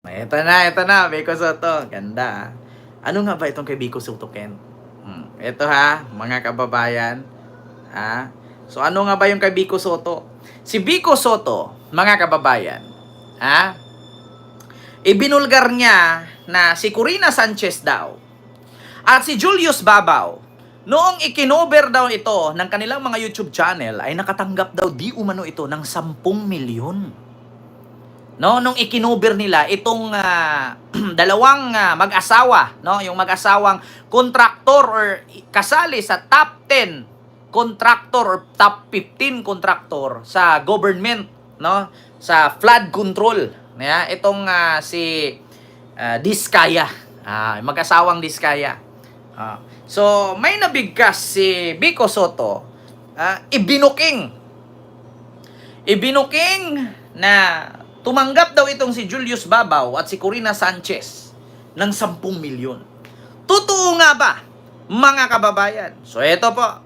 Ito na, Biko Soto. Ganda. Ano nga ba itong kay Biko Soto, Ken? Ito ha, mga kababayan. Ha? So ano nga ba yung kay Biko Soto? Si Biko Soto, mga kababayan, ha? Ibinulgar niya na si Corina Sanchez daw at si Julius Babaw, noong ikinover daw ito ng kanilang mga YouTube channel, ay nakatanggap daw di umano ito ng 10 milyon. No, nung ikinover nila itong dalawang mag-asawa, no, yung mag-asawang kontraktor or kasali sa top 10 contractor or top 15 contractor sa government, no, sa flood control. Itong si Diskaya, mag-asawang Diskaya. So may nabigkas si Biko Soto, ibinuking na tumanggap daw itong si Julius Babaw at si Corina Sanchez ng 10 milyon. Totoo nga ba, mga kababayan? So ito po,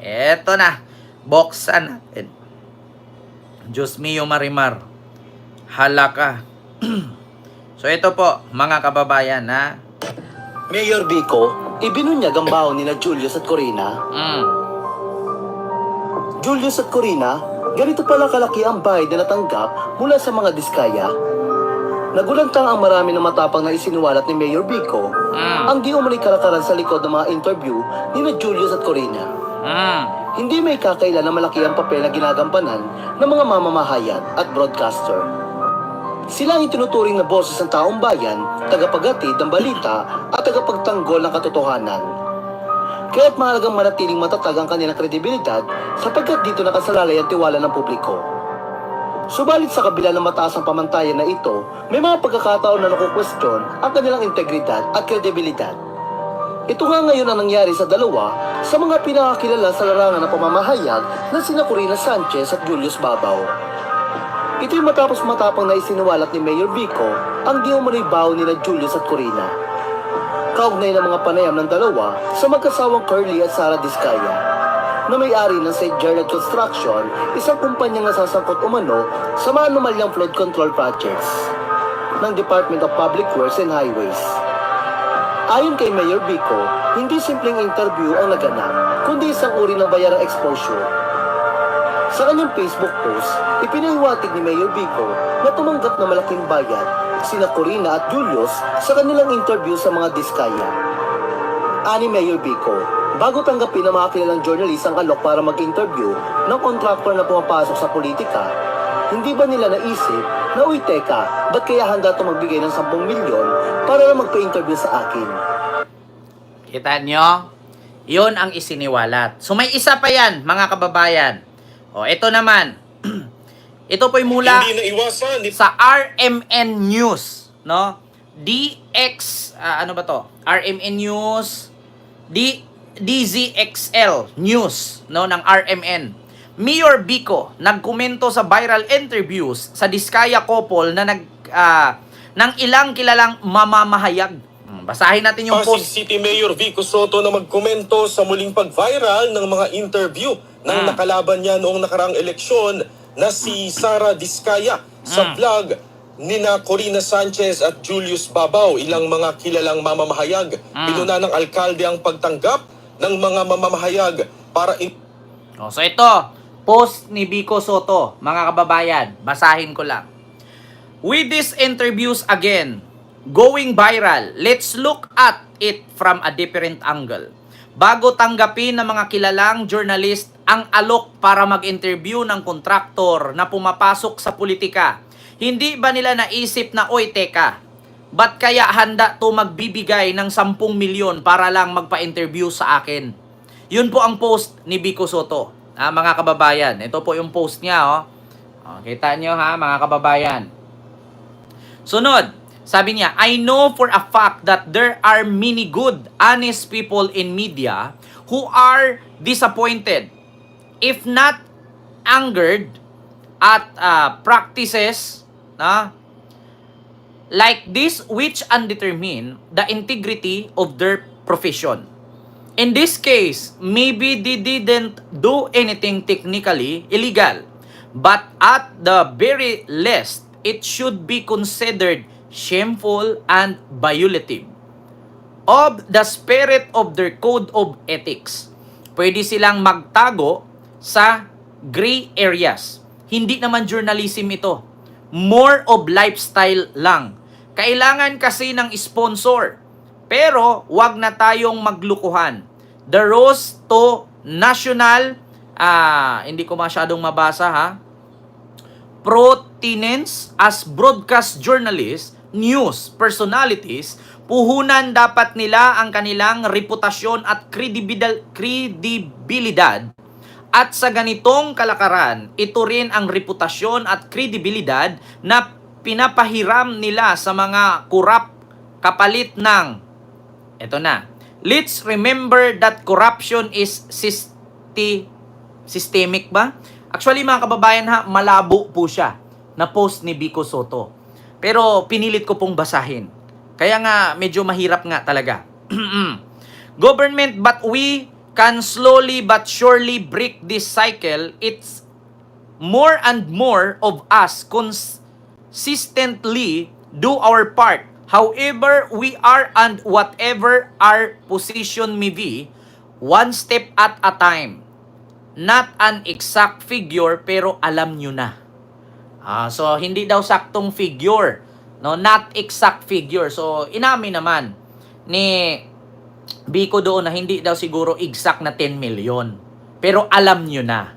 ito na, buksan natin. Diyos mio Marimar, halaka. So ito po, mga kababayan, ha? Mayor Biko, ibinunyag ang baon nila Julius at Corina. Julius at Corina, ganito pala kalaki ang bayad na natanggap mula sa mga Diskaya. Nagulantang ang marami ng matapang na isinuwalat ni Mayor Biko ang di umano'y kalakaran sa likod ng mga interview ni na Julius at Corina. Hindi may kakailan na malaki ang papel na ginagampanan ng mga mamamahayag at broadcaster. Sila ang itinuturing na boses ng taong bayan, tagapaghatid ng balita at tagapagtanggol ng katotohanan. Kaya't mahalagang manatiling matatag ang kanilang kredibilidad sapagkat dito nakasalalay ang tiwala ng publiko. Subalit sa kabila ng mataas ang pamantayan na ito, may mga pagkakataon na nakukwestiyon ang kanilang integridad at kredibilidad. Ito nga ngayon ang nangyari sa dalawa sa mga pinakakilala sa larangan ng pamamahayag na sina Corina Sanchez at Julius Babaw. Ito'y matapos matapang na isinuwalat ni Mayor Biko ang di umano'y baon nila Julius at Corina. Kaugnay ng mga panayam ng dalawa sa magkasawang Curly at Sara Diskaya, na may-ari ng St. Gerard Construction, isang kumpanyang nasasangkot umano sa mga anomalyang flood control projects ng Department of Public Works and Highways. Ayon kay Mayor Biko, hindi simpleng interview ang naganap, kundi isang uri ng bayarang exposure. Sa kanyang Facebook post, ipinahiwatig ni Mayor Biko na tumanggap na malaking bayad sina Corina at Julius sa kanilang interview sa mga Diskaya. Ani Mayor Biko, bago tanggapin ng mga kilalang journalist ang alok para mag-interview ng kontraktor na pumapasok sa politika, hindi ba nila naisip na, uy teka, ba't kaya handa ito magbigay ng 10 milyon para na magpa-interview sa akin? Kita nyo? Yun ang isiniwalat. So may isa pa yan, mga kababayan. Ito naman. Ito po'y mula sa RMN News, no? ano ba to? RMN News, DZXL News, no, ng RMN. Mayor Biko nagkomento sa viral interviews sa Diskaya couple na ng ilang kilalang mamamahayag. Basahin natin yung Pasig post. City Mayor Vico Soto na magkomento sa muling pag-viral ng mga interview ng nakalaban niya noong nakaraang eleksyon na si Sara Diskaya sa vlog nina Corina Sanchez at Julius Babaw, ilang mga kilalang mamamahayag. Pinuna ng alkalde ang pagtanggap ng mga mamamahayag para So ito, post ni Biko Soto, mga kababayan, basahin ko lang. With these interviews again, going viral, let's look at it from a different angle. Bago tanggapin ng mga kilalang journalist ang alok para mag-interview ng kontraktor na pumapasok sa politika, hindi ba nila naisip na, oy teka, ba't kaya handa to magbibigay ng 10 milyon para lang magpa-interview sa akin? Yun po ang post ni Biko Soto, mga kababayan. Ito po yung post niya, kita nyo ha, mga kababayan. Sunod, sabi niya, I know for a fact that there are many good, honest people in media who are disappointed, if not angered, at practices like this which undetermine the integrity of their profession. In this case, maybe they didn't do anything technically illegal, but at the very least, it should be considered shameful, and violative of the spirit of their code of ethics. Pwede silang magtago sa gray areas. Hindi naman journalism ito. More of lifestyle lang. Kailangan kasi ng sponsor. Pero wag na tayong maglukuhan. The rose to national, hindi ko masyadong mabasa ha, protenance as broadcast journalists, news personalities, puhunan dapat nila ang kanilang reputasyon at kredibilidad. At sa ganitong kalakaran, ito rin ang reputasyon at kredibilidad na pinapahiram nila sa mga kurap kapalit ng, eto na, let's remember that corruption is systemic ba? Actually mga kababayan ha, malabo po siya na post ni Vico Soto. Pero pinilit ko pong basahin. Kaya nga medyo mahirap nga talaga. Government, but we can slowly but surely break this cycle. It's more and more of us consistently do our part. However we are and whatever our position may be, one step at a time. Not an exact figure, pero alam nyo na. So, hindi daw saktong figure. No, not exact figure. So, inamin naman ni Vico doon na hindi daw siguro exact na 10 million. Pero alam nyo na.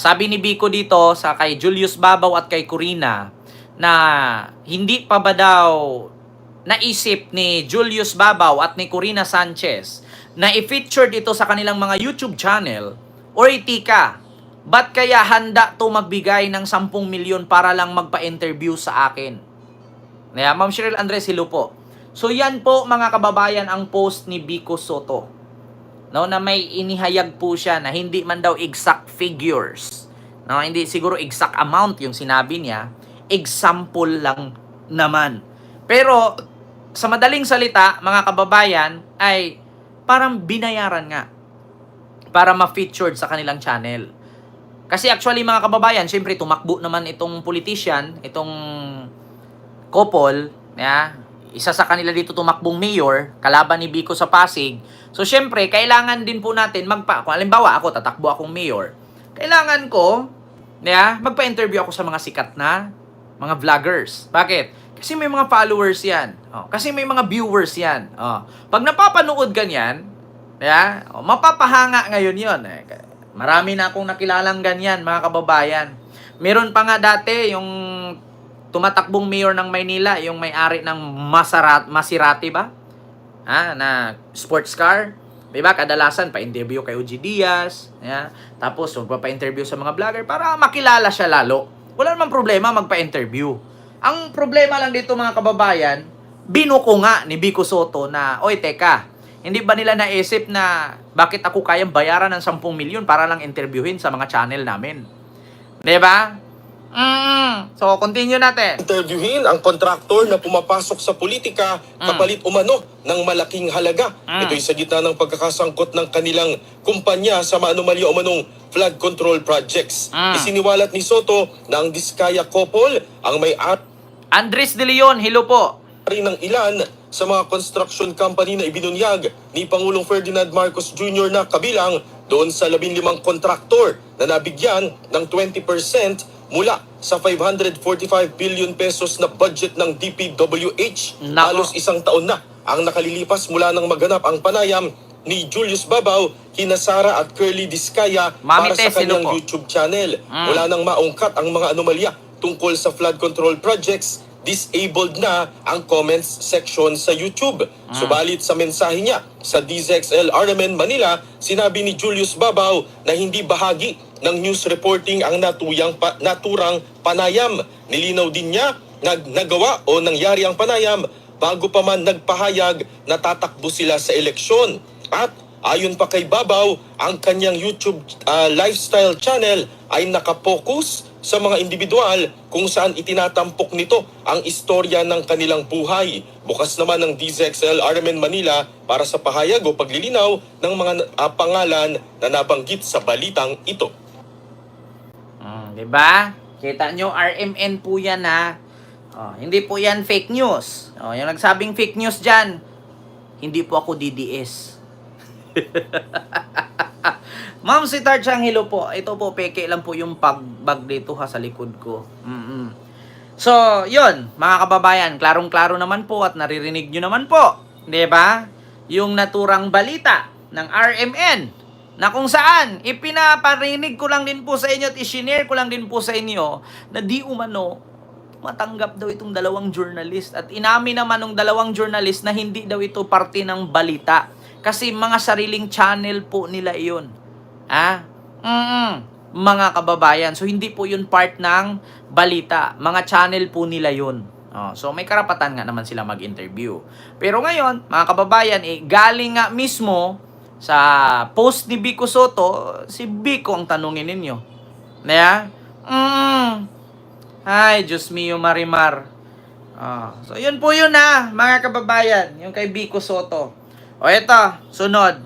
Sabi ni Vico dito sa kay Julius Babaw at kay Corina na hindi pa ba daw naisip ni Julius Babaw at ni Corina Sanchez na i-feature dito sa kanilang mga YouTube channel or itika, ba't kaya handa to magbigay ng 10 milyon para lang magpa-interview sa akin? Kaya, Ma'am Cheryl Andres, hello po. So yan po mga kababayan ang post ni Vico Soto. No, na may inihayag po siya na hindi man daw exact figures. No, hindi siguro exact amount yung sinabi niya. Example lang naman. Pero sa madaling salita, mga kababayan, ay parang binayaran nga para ma-featured sa kanilang channel. Kasi actually mga kababayan, syempre tumakbo naman itong politician, itong couple, isa sa kanila dito tumakbong mayor, kalaban ni Vico sa Pasig. So syempre, kailangan din po natin kung halimbawa ako, tatakbo akong mayor, kailangan ko, magpa-interview ako sa mga sikat na mga vloggers. Bakit? Kasi may mga followers yan. Kasi may mga viewers yan. Pag napapanood ganyan, mapapahanga ngayon yon. Marami na akong nakilalang ganyan, mga kababayan. Meron pa nga dati yung tumatakbong mayor ng Maynila, yung may-ari ng Maserati ba? Na sports car. Diba? Kadalasan, pa-interview kay OG Diaz. Tapos, magpapa-interview sa mga vlogger para makilala siya lalo. Wala namang problema magpa-interview. Ang problema lang dito, mga kababayan, binuko nga ni Vico Soto na, oy, teka, hindi ba nila naisip na bakit ako kayang bayaran ng 10 milyon para lang interviewin sa mga channel namin? Diba? So, continue natin. Interviewin ang kontraktor na pumapasok sa politika kapalit umano ng malaking halaga. Ito'y sa gitna ng pagkakasangkot ng kanilang kumpanya sa maanumalya umanong flood control projects. Isiniwalat ni Soto na ang Diskaya couple ang may Andres De Leon, hello po. ng ilan sa mga construction company na ibinunyag ni Pangulong Ferdinand Marcos Jr. na kabilang doon sa 15 kontraktor na nabigyan ng 20% mula sa 545 billion pesos na budget ng DPWH. Halos isang taon na ang nakalilipas mula nang maganap ang panayam ni Julius Babaw, kina Sara at Curly Diskaya para sa kanyang YouTube channel. Wala nang maungkat ang mga anomalya tungkol sa flood control projects. Disabled na ang comments section sa YouTube. Subalit sa mensahe niya sa DZXL RMN Manila, sinabi ni Julius Babaw na hindi bahagi ng news reporting ang naturang panayam. Nilinaw din niya na nagawa o nangyari ang panayam bago pa man nagpahayag na tatakbo sila sa eleksyon. At ayon pa kay Babaw, ang kanyang YouTube lifestyle channel ay nakapokus sa mga individual kung saan itinatampok nito ang istorya ng kanilang buhay. Bukas naman ng DZXL RMN Manila para sa pahayag o paglilinaw ng mga pangalan na nabanggit sa balitang ito. Diba? Kita nyo, RMN po yan ha. Hindi po yan fake news. Yung nagsabing fake news dyan, hindi po ako DDS. Ma'am si Tarchang, hello po. Ito po, peke lang po yung bag dito ha, sa likod ko. So, yun, mga kababayan, klarong-klaro naman po at naririnig nyo naman po. Di ba? Yung naturang balita ng RMN na kung saan ipinaparinig ko lang din po sa inyo at i-share ko lang din po sa inyo na di umano matanggap daw itong dalawang journalist at inamin naman ng dalawang journalist na hindi daw ito parte ng balita kasi mga sariling channel po nila iyon. Mga kababayan, so hindi po yun part ng balita, mga channel po nila yun. So may karapatan nga naman sila mag-interview. Pero ngayon, mga kababayan, galing nga mismo sa post ni Vico Soto, si Vico ang tanungin ninyo. Ay, Diyos mio, Marimar. So, yun po yun mga kababayan. Yung kay Vico Soto. O, eto, sunod.